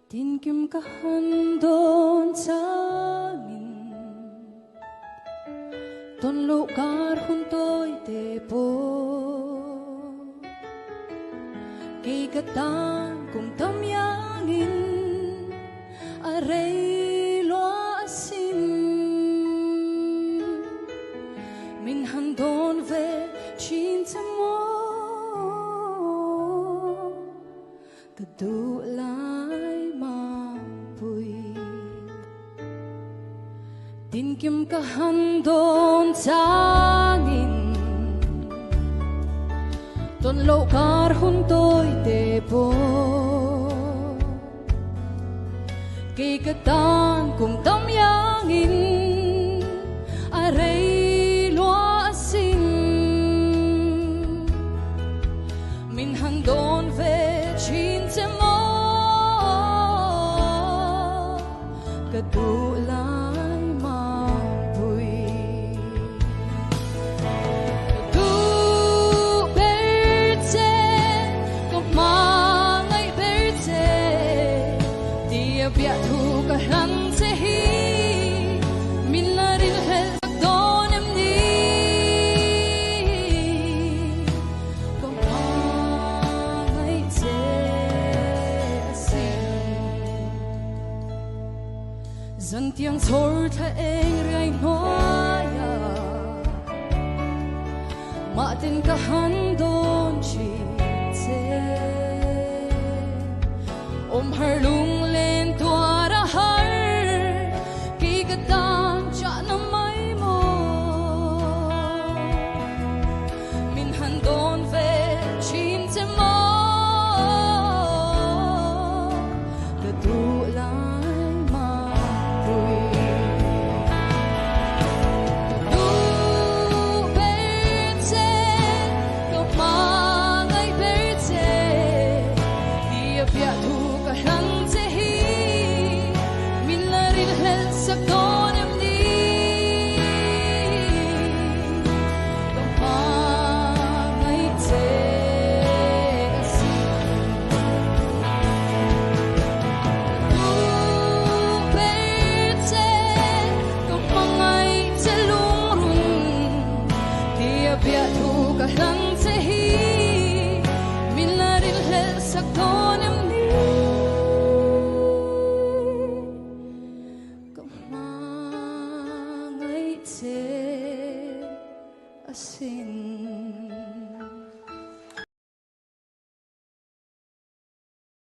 Tin kim ka handon sangin Ton lugar junto'y tepo Kikatan kung tamyangin Aray lo asin Min handon ve cinta mo Kadulay mapuy Tin kim ka handon sangin Ton lugar junto'y tepo Kikatan kung tamyangin Aray lo asin Min handon ve cinta mo Kadulay mapuy Du berte Kamangay berte Dia biat hu kahan sehi Minarin hel donem ni Kamangay te asin Zantiang thor tha eng rai noya Matin ka handon chi te Om har lung len tuara har Kikatan cha na may mo Min handon ve chin te mo Kadulay mapuy Du berte Kamangay berte Dia biat hu kahan sehi Minarin hel sakdonem ni Kamangay te asin Du berte Kamangay te lurun Dia biat hu kahan sehi Minarin hel sakdonem ni Kamangay te asin